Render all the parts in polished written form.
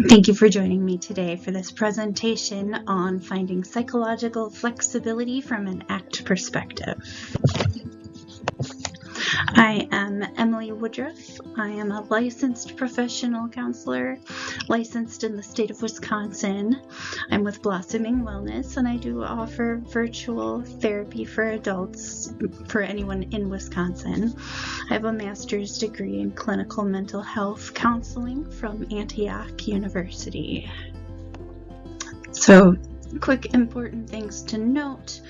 Thank you for joining me today for this presentation on finding psychological flexibility from an ACT perspective. I am Emily Woodruff. I am a licensed professional counselor, licensed in the state of Wisconsin. I'm with Blossoming Wellness, and I do offer virtual therapy for adults for anyone in Wisconsin. I have a master's degree in clinical mental health counseling from Antioch University. So, quick important things to note.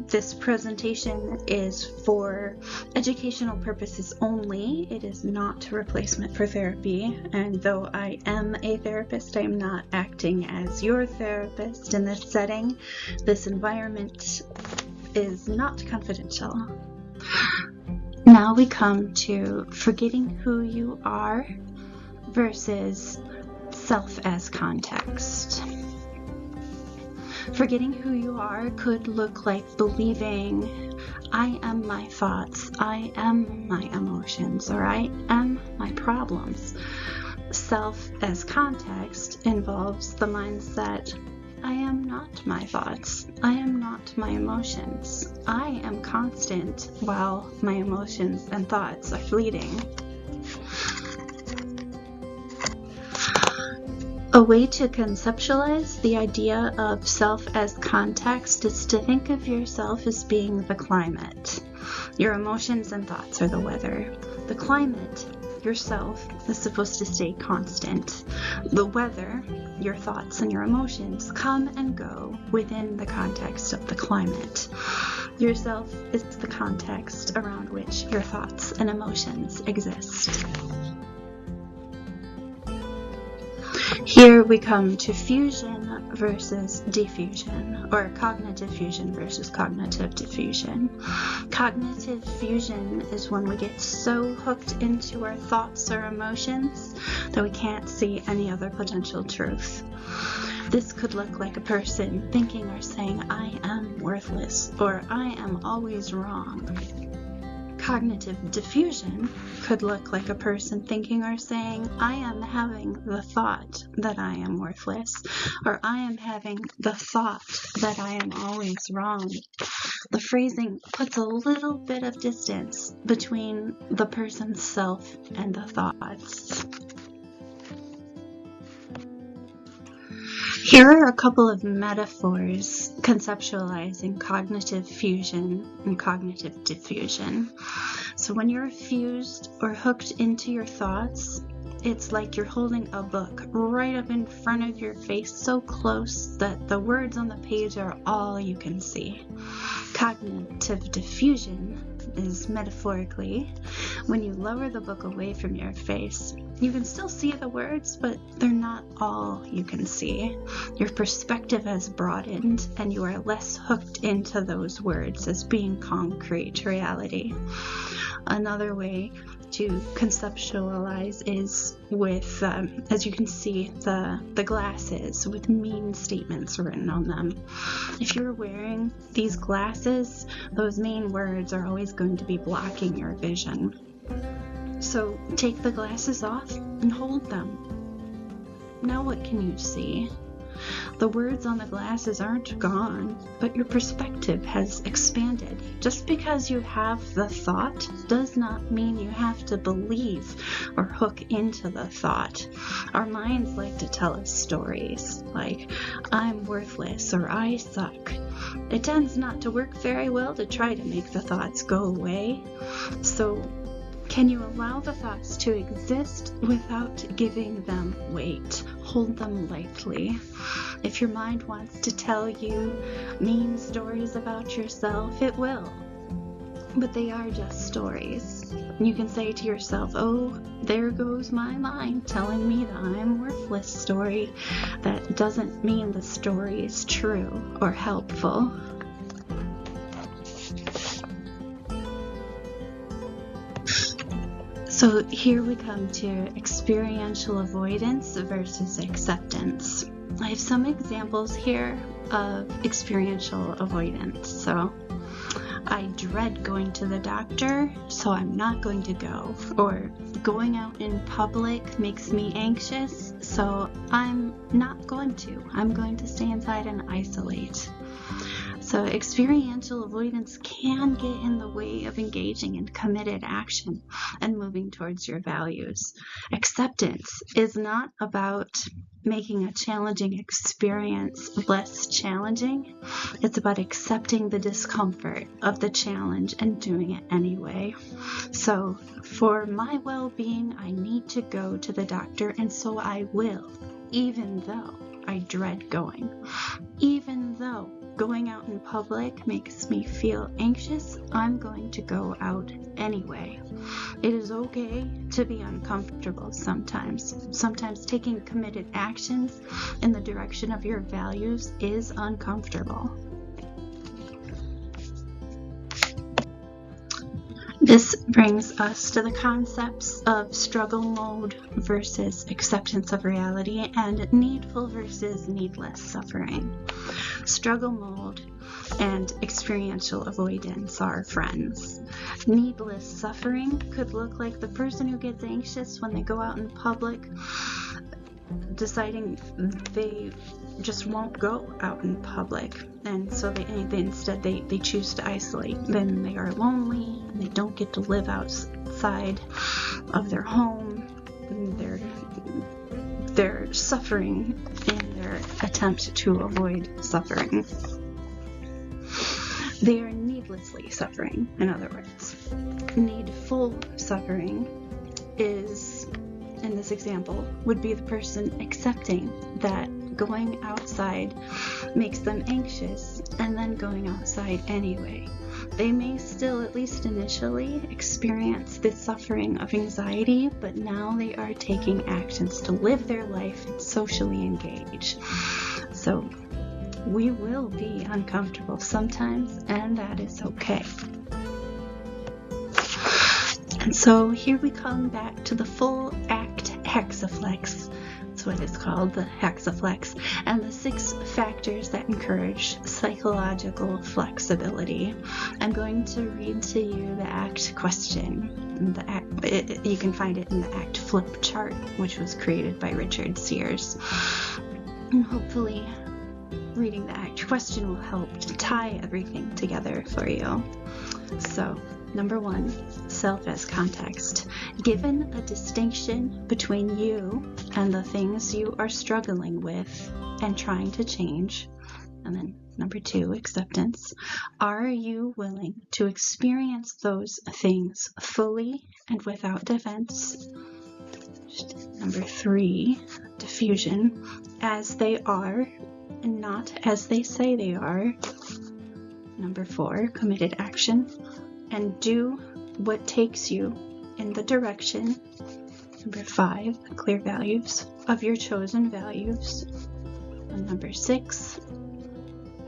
This presentation is for educational purposes only. It is not a replacement for therapy, and though I am a therapist, I am not acting as your therapist in this setting. This environment is not confidential. Now we come to forgetting who you are versus self as context. Forgetting who you are could look like believing, I am my thoughts, I am my emotions, or I am my problems. Self as context involves the mindset, I am not my thoughts, I am not my emotions. I am constant while my emotions and thoughts are fleeting. A way to conceptualize the idea of self as context is to think of yourself as being the climate. Your emotions and thoughts are the weather. The climate, yourself, is supposed to stay constant. The weather, your thoughts and your emotions, come and go within the context of the climate. Yourself is the context around which your thoughts and emotions exist. Here we come to fusion versus diffusion, or cognitive fusion versus cognitive diffusion. Cognitive fusion is when we get so hooked into our thoughts or emotions that we can't see any other potential truth. This could look like a person thinking or saying, I am worthless, or I am always wrong. Cognitive diffusion could look like a person thinking or saying, I am having the thought that I am worthless, or I am having the thought that I am always wrong. The phrasing puts a little bit of distance between the person's self and the thoughts. Here are a couple of metaphors conceptualizing cognitive fusion and cognitive diffusion. So when you're fused or hooked into your thoughts, it's like you're holding a book right up in front of your face, so close that the words on the page are all you can see. Cognitive diffusion is metaphorically when you lower the book away from your face. You can still see the words, but they're not all you can see. Your perspective has broadened, and you are less hooked into those words as being concrete reality. Another way to conceptualize is with, as you can see, the glasses with mean statements written on them. If you're wearing these glasses, those mean words are always going to be blocking your vision. So take the glasses off and hold them. Now what can you see? The words on the glasses aren't gone, but your perspective has expanded. Just because you have the thought does not mean you have to believe or hook into the thought. Our minds like to tell us stories like, I'm worthless or I suck. It tends not to work very well to try to make the thoughts go away. So, can you allow the thoughts to exist without giving them weight? Hold them lightly. If your mind wants to tell you mean stories about yourself, it will. But they are just stories. You can say to yourself, oh, there goes my mind telling me that I'm worthless story. That doesn't mean the story is true or helpful. So here we come to experiential avoidance versus acceptance. I have some examples here of experiential avoidance. So I dread going to the doctor, so I'm not going to go. Or going out in public makes me anxious, so I'm not going to. I'm going to stay inside and isolate. So experiential avoidance can get in the way of engaging in committed action and moving towards your values. Acceptance is not about making a challenging experience less challenging. It's about accepting the discomfort of the challenge and doing it anyway. So for my well-being, I need to go to the doctor, and so I will, even though I dread going. Even though going out in public makes me feel anxious, I'm going to go out anyway. It is okay to be uncomfortable sometimes. Sometimes taking committed actions in the direction of your values is uncomfortable. This brings us to the concepts of struggle mode versus acceptance of reality and needful versus needless suffering. Struggle mode and experiential avoidance are friends. Needless suffering could look like the person who gets anxious when they go out in public, deciding they just won't go out in public, and so they instead choose to isolate. Then they are lonely and they don't get to live outside of their home. They're suffering in their attempt to avoid suffering. They are needlessly suffering, in other words. Needful suffering is, in this example, would be the person accepting that going outside makes them anxious and then going outside anyway. They may still, at least initially, experience the suffering of anxiety, but now they are taking actions to live their life and socially engage. So we will be uncomfortable sometimes, and that is okay. And so here we come back to the full act hexaflex. That's what it's called, the hexaflex, and the 6 factors that encourage psychological flexibility. I'm going to read to you the ACT question. You can find it in the ACT flip chart, which was created by Richard Sears. And hopefully reading the ACT question will help to tie everything together for you. So, number 1, self as context. Given a distinction between you and the things you are struggling with and trying to change. And then number 2, acceptance. Are you willing to experience those things fully and without defense? Number 3, diffusion. As they are and not as they say they are. Number 4, committed action. And do what takes you in the direction. Number 5, clear values of your chosen values. And number 6,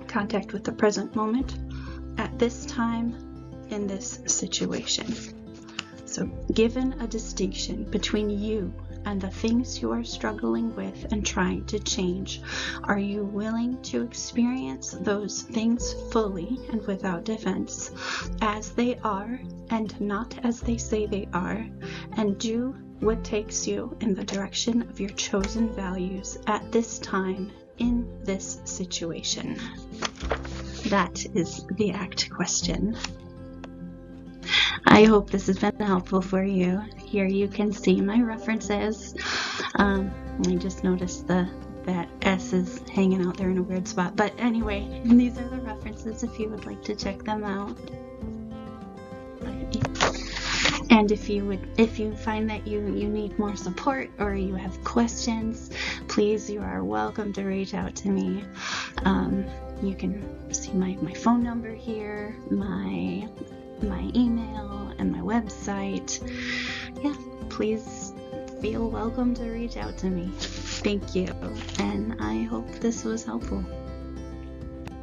contact with the present moment at this time in this situation. So given a distinction between you and the things you are struggling with and trying to change, are you willing to experience those things fully and without defense, as they are and not as they say they are, and do what takes you in the direction of your chosen values at this time in this situation? That is the ACT question. I hope this has been helpful for you. Here you can see my references. I just noticed that S is hanging out there in a weird spot. But anyway, these are the references if you would like to check them out. And if you find that you need more support or you have questions, please, you are welcome to reach out to me. You can see my phone number here, my email, and my website. Yeah, please feel welcome to reach out to me. Thank you, and I hope this was helpful.